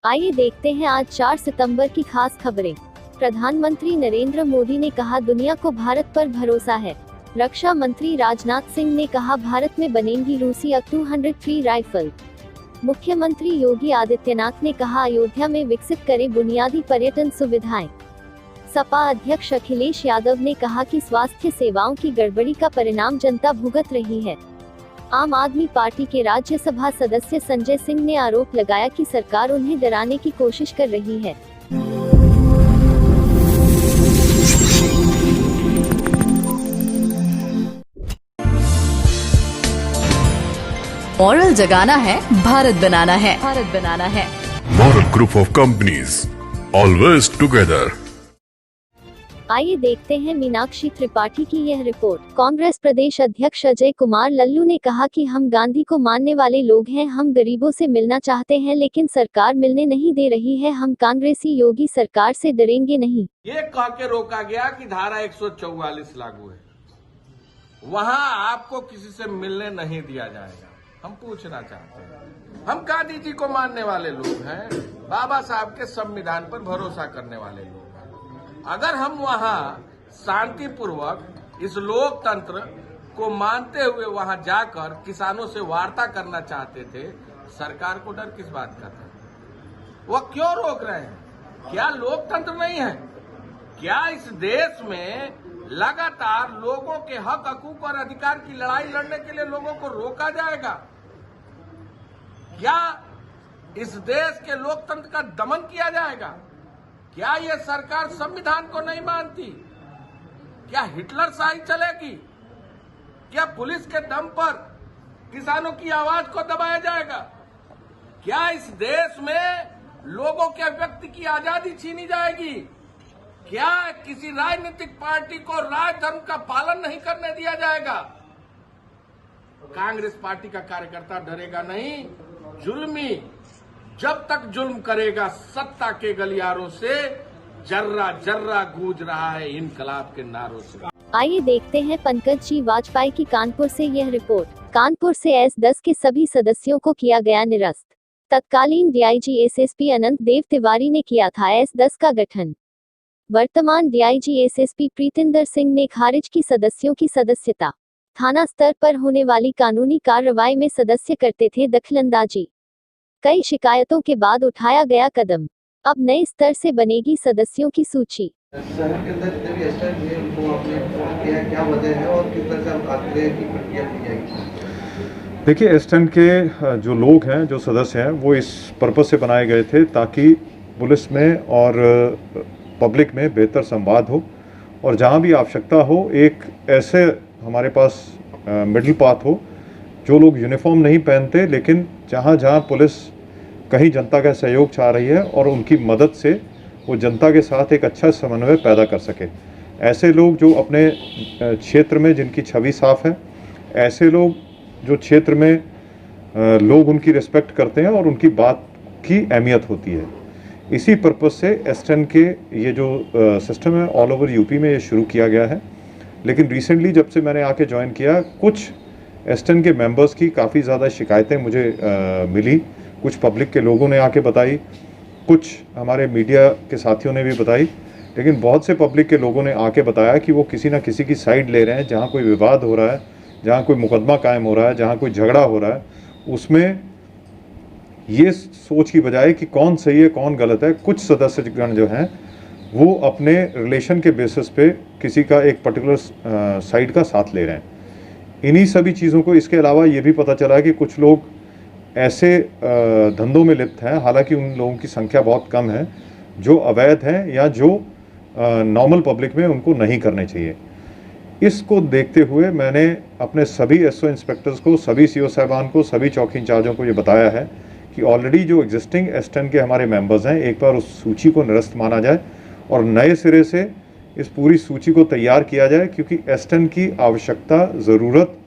आइए देखते हैं आज 4 सितंबर की खास खबरें। प्रधानमंत्री नरेंद्र मोदी ने कहा दुनिया को भारत पर भरोसा है। रक्षा मंत्री राजनाथ सिंह ने कहा भारत में बनेंगी रूसी AN-203 राइफल। मुख्यमंत्री योगी आदित्यनाथ ने कहा अयोध्या में विकसित करें बुनियादी पर्यटन सुविधाएं। सपा अध्यक्ष अखिलेश यादव ने कहा कि स्वास्थ्य सेवाओं की गड़बड़ी का परिणाम जनता भुगत रही है। आम आदमी पार्टी के राज्यसभा सदस्य संजय सिंह ने आरोप लगाया कि सरकार उन्हें डराने की कोशिश कर रही है। मॉरल जगाना है, भारत बनाना है, भारत बनाना है। Moral Group of Companies, always together. आइए देखते हैं मीनाक्षी त्रिपाठी की यह रिपोर्ट। कांग्रेस प्रदेश अध्यक्ष अजय कुमार लल्लू ने कहा कि हम गांधी को मानने वाले लोग हैं, हम गरीबों से मिलना चाहते हैं लेकिन सरकार मिलने नहीं दे रही है, हम कांग्रेसी योगी सरकार से डरेंगे नहीं। ये कह के रोका गया कि धारा 144 लागू है, वहां आपको किसी से मिलने नहीं दिया जाएगा। हम पूछना चाहते हैं, हम गांधी जी को मानने वाले लोग हैं, बाबा साहब के संविधान पर भरोसा करने वाले लोग हैं। अगर हम वहां शांतिपूर्वक इस लोकतंत्र को मानते हुए वहां जाकर किसानों से वार्ता करना चाहते थे, सरकार को डर किस बात का था? वो क्यों रोक रहे हैं? क्या लोकतंत्र नहीं है? क्या इस देश में लगातार लोगों के हक हकूक और अधिकार की लड़ाई लड़ने के लिए लोगों को रोका जाएगा? क्या इस देश के लोकतंत्र का दमन किया जाएगा? क्या यह सरकार संविधान को नहीं मानती? क्या हिटलर शाही चलेगी? क्या पुलिस के दम पर किसानों की आवाज को दबाया जाएगा? क्या इस देश में लोगों के अभिव्यक्ति की आजादी छीनी जाएगी? क्या किसी राजनीतिक पार्टी को राजधर्म का पालन नहीं करने दिया जाएगा? कांग्रेस पार्टी का कार्यकर्ता डरेगा नहीं। जुल्मी जब तक जुल्म करेगा सत्ता के गलियारों से जर्रा जर्रा गूंज रहा है इनकलाब के नारों से। आइए देखते हैं पंकज जी वाजपेयी की कानपुर से यह रिपोर्ट। कानपुर से S10 के सभी सदस्यों को किया गया निरस्त। तत्कालीन DIG SSP अनंत देव तिवारी ने किया था S10 का गठन। वर्तमान DIG SSP प्रीतिंदर सिंह ने खारिज की सदस्यों की सदस्यता। थाना स्तर पर होने वाली कानूनी कार्रवाई में सदस्य करते थे दखलंदाजी। कई शिकायतों के बाद उठाया गया कदम। अब नए स्तर से बनेगी सदस्यों की सूची। शहर के अंदर जितने भी एस्टेट हैं उनको आपने फोन किया, क्या वजह है और किस तरह से आप आगे की प्रक्रिया की जाएगी? देखिए, एस्टेंट के जो लोग हैं, जो सदस्य हैं, वो इस पर्पस से बनाए गए थे ताकि पुलिस में और पब्लिक में बेहतर संवाद हो और जहाँ भी आवश्यकता हो एक ऐसे हमारे पास मिडिल पाथ हो। जो लोग यूनिफॉर्म नहीं पहनते लेकिन जहाँ जहाँ पुलिस कहीं जनता का सहयोग चाह रही है और उनकी मदद से वो जनता के साथ एक अच्छा समन्वय पैदा कर सके, ऐसे लोग जो अपने क्षेत्र में जिनकी छवि साफ है, ऐसे लोग जो क्षेत्र में लोग उनकी रिस्पेक्ट करते हैं और उनकी बात की अहमियत होती है। इसी पर्पस से एस्टेन के ये जो सिस्टम है ऑल ओवर यूपी में ये शुरू किया गया है। लेकिन रिसेंटली जब से मैंने आके ज्वाइन किया, कुछ एस्टेन के मेंबर्स की काफ़ी ज़्यादा शिकायतें मुझे मिली। कुछ पब्लिक के लोगों ने आके बताई, कुछ हमारे मीडिया के साथियों ने भी बताई, लेकिन बहुत से पब्लिक के लोगों ने आके बताया कि वो किसी ना किसी की साइड ले रहे हैं। जहाँ कोई विवाद हो रहा है, जहाँ कोई मुकदमा कायम हो रहा है, जहाँ कोई झगड़ा हो रहा है, उसमें ये सोच की बजाय कि कौन सही है कौन गलत है, कुछ सदस्यगण जो हैं वो अपने रिलेशन के बेसिस पे किसी का एक पर्टिकुलर साइड का साथ ले रहे हैं। इन्हीं सभी चीज़ों को, इसके अलावा ये भी पता चला कि कुछ लोग ऐसे धंधों में लिप्त हैं, हालांकि उन लोगों की संख्या बहुत कम है, जो अवैध हैं या जो नॉर्मल पब्लिक में उनको नहीं करने चाहिए। इसको देखते हुए मैंने अपने सभी SO इंस्पेक्टर्स को, सभी CO साहबान को, सभी चौकी इंचार्जों को ये बताया है कि ऑलरेडी जो एग्जिस्टिंग एस्टेन के हमारे मेंबर्स हैं, एक बार उस सूची को निरस्त माना जाए और नए सिरे से इस पूरी सूची को तैयार किया जाए, क्योंकि एस्टेन की आवश्यकता, ज़रूरत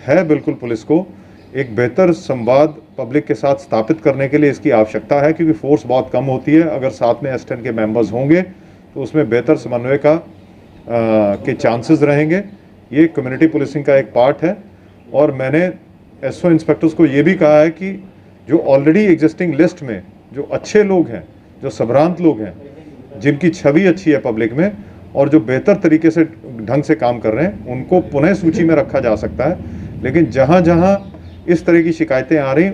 है बिल्कुल पुलिस को एक बेहतर संवाद पब्लिक के साथ स्थापित करने के लिए इसकी आवश्यकता है, क्योंकि फोर्स बहुत कम होती है। अगर साथ में एस्टेन के मेंबर्स होंगे तो उसमें बेहतर समन्वय के चांसेस रहेंगे। ये कम्युनिटी पुलिसिंग का एक पार्ट है। और मैंने SO इंस्पेक्टर्स को ये भी कहा है कि जो ऑलरेडी एग्जिस्टिंग लिस्ट में जो अच्छे लोग हैं, जो संभ्रांत लोग हैं, जिनकी छवि अच्छी है पब्लिक में और जो बेहतर तरीके से ढंग से काम कर रहे हैं, उनको पुनः सूची में रखा जा सकता है। लेकिन जहाँ जहाँ इस तरह की शिकायतें आ रही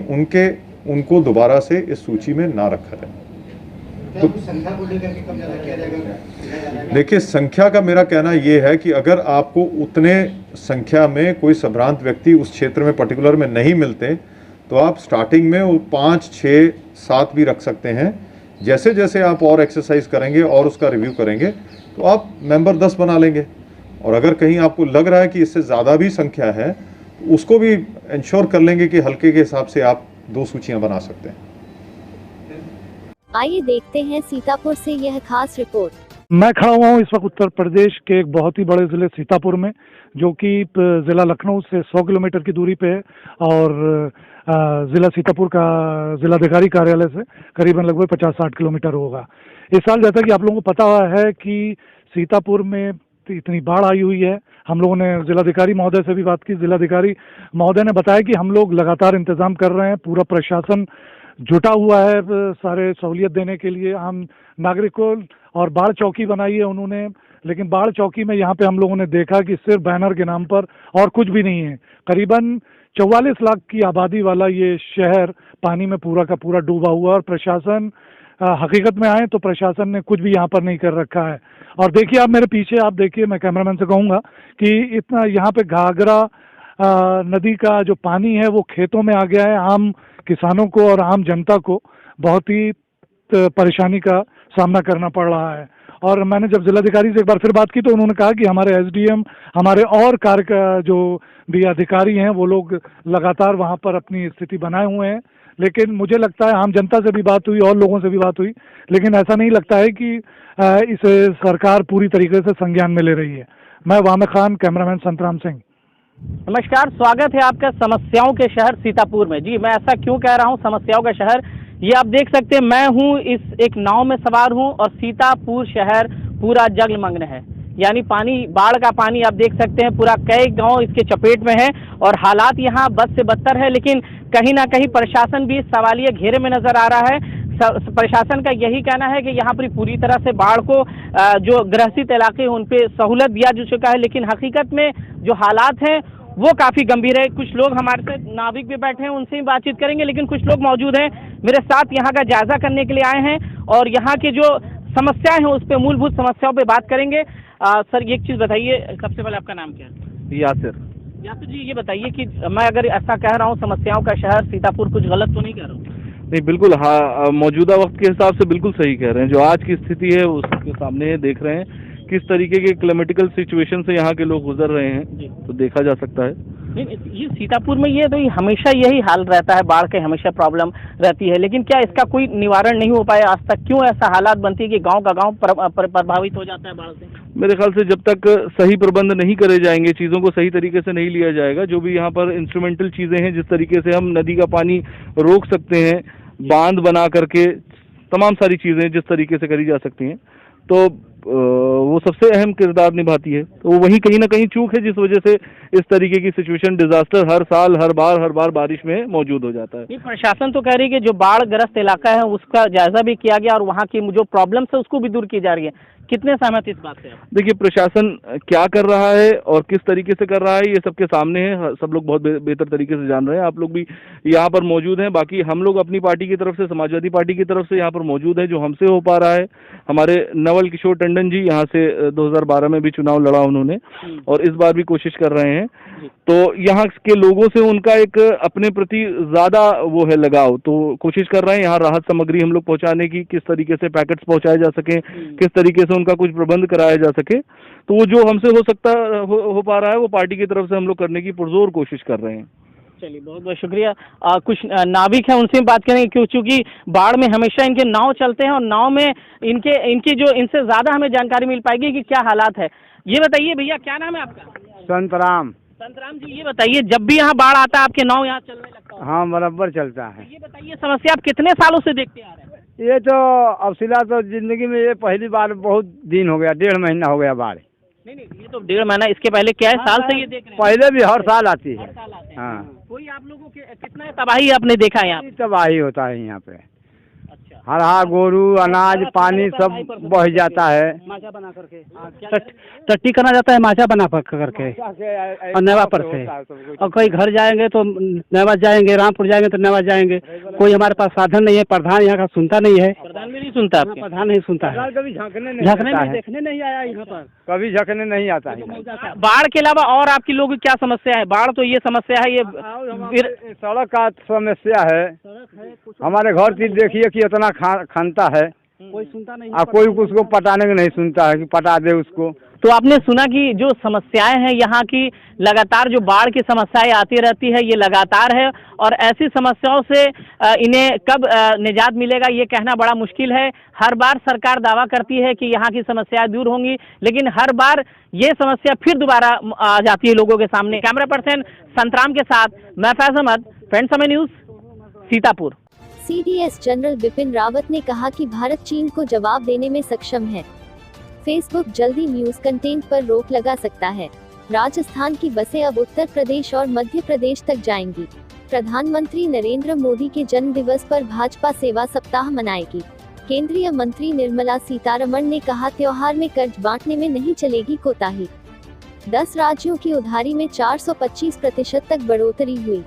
उनको दोबारा से इस सूची में ना रखा जाए। तो संख्या को लेकर के कम ज़्यादा किया जाएगा? देखिए, संख्या का मेरा कहना ये है कि अगर आपको उतने संख्या में कोई संभ्रांत व्यक्ति उस क्षेत्र में पर्टिकुलर में नहीं मिलते तो आप स्टार्टिंग में वो 5, 6, 7 भी रख सकते हैं। जैसे जैसे आप और एक्सरसाइज करेंगे और उसका रिव्यू करेंगे तो आप मेंबर 10 बना लेंगे। और अगर कहीं आपको लग रहा है कि इससे ज़्यादा भी संख्या है तो उसको भी इंश्योर कर लेंगे कि हल्के के हिसाब से आप 2 सूचियां बना सकते हैं। आइए देखते हैं सीतापुर से यह खास रिपोर्ट। मैं खड़ा हुआ हूँ इस वक्त उत्तर प्रदेश के एक बहुत ही बड़े ज़िले सीतापुर में, जो कि ज़िला लखनऊ से 100 किलोमीटर की दूरी पे है और ज़िला सीतापुर का ज़िलाधिकारी कार्यालय से करीबन लगभग 50-60 किलोमीटर होगा। इस साल जैसा कि आप लोगों को पता है कि सीतापुर में इतनी बाढ़ आई हुई है। हम लोगों ने ज़िलाधिकारी महोदय से भी बात की। ज़िलाधिकारी महोदय ने बताया कि हम लोग लगातार इंतज़ाम कर रहे हैं, पूरा प्रशासन जुटा हुआ है सारे सहूलियत देने के लिए। हम नागरिकों और बाढ़ चौकी बनाई है उन्होंने, लेकिन बाढ़ चौकी में यहाँ पे हम लोगों ने देखा कि सिर्फ बैनर के नाम पर और कुछ भी नहीं है। करीबन 44 लाख की आबादी वाला ये शहर पानी में पूरा का पूरा डूबा हुआ और प्रशासन हकीकत में आए तो प्रशासन ने कुछ भी यहाँ पर नहीं कर रखा है। और देखिए आप मेरे पीछे, आप देखिए, मैं कैमरामैन से कहूँगा कि इतना यहाँ पे घाघरा नदी का जो पानी है वो खेतों में आ गया है। आम किसानों को और आम जनता को बहुत ही परेशानी का सामना करना पड़ रहा है। और मैंने जब जिलाधिकारी से एक बार फिर बात की तो उन्होंने कहा कि हमारे एसडीएम, हमारे और कार्य का जो भी अधिकारी हैं वो लोग लगातार वहाँ पर अपनी स्थिति बनाए हुए हैं। लेकिन मुझे लगता है, आम जनता से भी बात हुई और लोगों से भी बात हुई, लेकिन ऐसा नहीं लगता है कि इसे सरकार पूरी तरीके से संज्ञान में ले रही है। मैं वामिक खान, कैमरामैन संतराम सिंह। नमस्कार, स्वागत है आपका समस्याओं के शहर सीतापुर में। जी, मैं ऐसा क्यों कह रहा हूँ समस्याओं का शहर, ये आप देख सकते हैं। मैं हूँ इस एक नाव में सवार हूँ और सीतापुर शहर पूरा जलमग्न है। यानी पानी, बाढ़ का पानी आप देख सकते हैं, पूरा कई गांव इसके चपेट में है और हालात यहाँ बद से बदतर है। लेकिन कहीं ना कहीं प्रशासन भी सवालिया घेरे में नजर आ रहा है। प्रशासन का यही कहना है कि यहाँ पर पूरी तरह से बाढ़ को जो ग्रसित इलाके हैं उन पे सहूलत दिया जा चुका है, लेकिन हकीकत में जो हालात हैं वो काफ़ी गंभीर है। कुछ लोग हमारे साथ नाविक भी बैठे हैं, उनसे भी बातचीत करेंगे, लेकिन कुछ लोग मौजूद हैं मेरे साथ यहाँ का जायजा करने के लिए आए हैं और यहाँ की जो समस्याएं हैं उस पर, मूलभूत समस्याओं पे बात करेंगे। सर, एक चीज़ बताइए, सबसे पहले आपका नाम क्या है? यासिर जी, ये बताइए कि मैं अगर ऐसा कह रहा हूँ समस्याओं का शहर सीतापुर, कुछ गलत तो नहीं कह रहा हूँ? नहीं, बिल्कुल, हाँ, मौजूदा वक्त के हिसाब से बिल्कुल सही कह रहे हैं। जो आज की स्थिति है उसके सामने देख रहे हैं किस तरीके के क्लाइमेटिकल सिचुएशन से यहाँ के लोग गुजर रहे हैं, तो देखा जा सकता है। नहीं, ये सीतापुर में ये तो हमेशा यही हाल रहता है, बाढ़ के हमेशा प्रॉब्लम रहती है, लेकिन क्या इसका कोई निवारण नहीं हो पाया आज तक? क्यों ऐसा हालात बनती है कि गांव का गांव प्रभावित हो जाता है बाढ़ से? मेरे ख्याल से जब तक सही प्रबंध नहीं करे जाएंगे, चीज़ों को सही तरीके से नहीं लिया जाएगा, जो भी यहाँ पर इंस्ट्रूमेंटल चीज़ें हैं, जिस तरीके से हम नदी का पानी रोक सकते हैं, बांध बना करके, तमाम सारी चीज़ें जिस तरीके से करी जा सकती हैं, तो वो सबसे अहम किरदार निभाती है। तो वहीं कहीं ना कहीं चूक है, जिस वजह से इस तरीके की सिचुएशन, डिजास्टर हर साल हर बार बारिश में मौजूद हो जाता है। प्रशासन तो कह रही है कि जो बाढ़ ग्रस्त इलाका है उसका जायजा भी किया गया और वहाँ की जो प्रॉब्लम्स है उसको भी दूर की जा रही है। कितने सहमत इस बात से? देखिए, प्रशासन क्या कर रहा है और किस तरीके से कर रहा है ये सबके सामने है, सब लोग बहुत बेहतर तरीके से जान रहे हैं। आप लोग भी यहाँ पर मौजूद हैं। बाकी हम लोग अपनी पार्टी की तरफ से, समाजवादी पार्टी की तरफ से यहाँ पर मौजूद है। जो हमसे हो पा रहा है, हमारे नवल किशोर टंडन जी यहाँ से 2012 में भी चुनाव लड़ा उन्होंने और इस बार भी कोशिश कर रहे हैं। तो यहाँ के लोगों से उनका एक अपने प्रति ज्यादा वो है लगाव, तो कोशिश कर रहे हैं यहाँ राहत सामग्री हम लोग पहुँचाने की, किस तरीके से पैकेट्स पहुँचाए जा सके, किस तरीके से उनका कुछ प्रबंध कराया जा सके। तो वो जो हमसे हो पा रहा है वो पार्टी की तरफ से हम लोग करने की पुरजोर कोशिश कर रहे हैं। चलिए, बहुत बहुत शुक्रिया। कुछ नाविक हैं, उनसे बात करेंगे, क्योंकि बाढ़ में हमेशा इनके नाव चलते हैं और नाव में इनकी जो इनसे ज्यादा हमें जानकारी मिल पाएगी कि क्या हालात है। ये बताइए भैया, क्या नाम है आपका? संतराम। संतराम जी, ये बताइए, जब भी यहाँ बाढ़ आता है आपके नाव यहाँ चलने लगता है? हाँ, बराबर चलता है। ये बताइए, समस्या आप कितने सालों से देखते आ रहे हैं? ये तो अफसिला तो जिंदगी में ये पहली बार, बहुत दिन हो गया, 1.5 महीना हो गया बाढ़। नहीं, ये तो 1.5 महीना, इसके पहले क्या है, साल से ये देख रहे हैं? पहले भी हर साल आती है। हाँ। कोई आप लोगों के कितना तबाही आपने देखा है यहाँ? तबाही होता है यहाँ पे। अच्छा, हरा गोरू अनाज पानी सब बह जाता है। माचा बना करके टट्टी करना जाता है, माचा बना करके और नेवा पर से। और कोई घर जाएंगे तो नेवा जाएंगे, रामपुर जाएंगे तो नेवा जाएंगे। कोई हमारे पास साधन नहीं है, प्रधान यहाँ का सुनता नहीं है। प्रधान भी नहीं सुनता, प्रधान नहीं सुनता है, कभी झांकने नहीं देखने नहीं आया यहाँ पर, कभी झकने नहीं आता है। बाढ़ के अलावा और आपकी लोगों की क्या समस्या है? बाढ़ तो ये समस्या है, ये सड़क का समस्या है। हमारे घर की देखिए कि इतना खनता है, कोई सुनता नहीं, कोई उसको पटाने का नहीं सुनता है कि पटा दे उसको। तो आपने सुना कि जो समस्याएं हैं यहाँ की, लगातार जो बाढ़ की समस्याएं आती रहती है, ये लगातार है। और ऐसी समस्याओं से इन्हें कब निजात मिलेगा ये कहना बड़ा मुश्किल है। हर बार सरकार दावा करती है कि यहाँ की समस्याएं दूर होंगी, लेकिन हर बार ये समस्या फिर दोबारा आ जाती है लोगों के सामने। कैमरा पर्सन संतराम के साथ मैं फैज अहमद, फ्रेंड्स समय news, Sitapur. CDS general Bipin Rawat ने कहा कि भारत चीन को जवाब देने में सक्षम है। फेसबुक जल्दी न्यूज कंटेंट पर रोक लगा सकता है। राजस्थान की बसें अब उत्तर प्रदेश और मध्य प्रदेश तक जाएंगी। प्रधानमंत्री नरेंद्र मोदी के जन्म दिवस पर भाजपा सेवा सप्ताह मनाएगी। केंद्रीय मंत्री निर्मला सीतारमण ने कहा, त्योहार में कर्ज बांटने में नहीं चलेगी कोताही। 10 राज्यों की उधारी में 425% तक बढ़ोतरी हुई।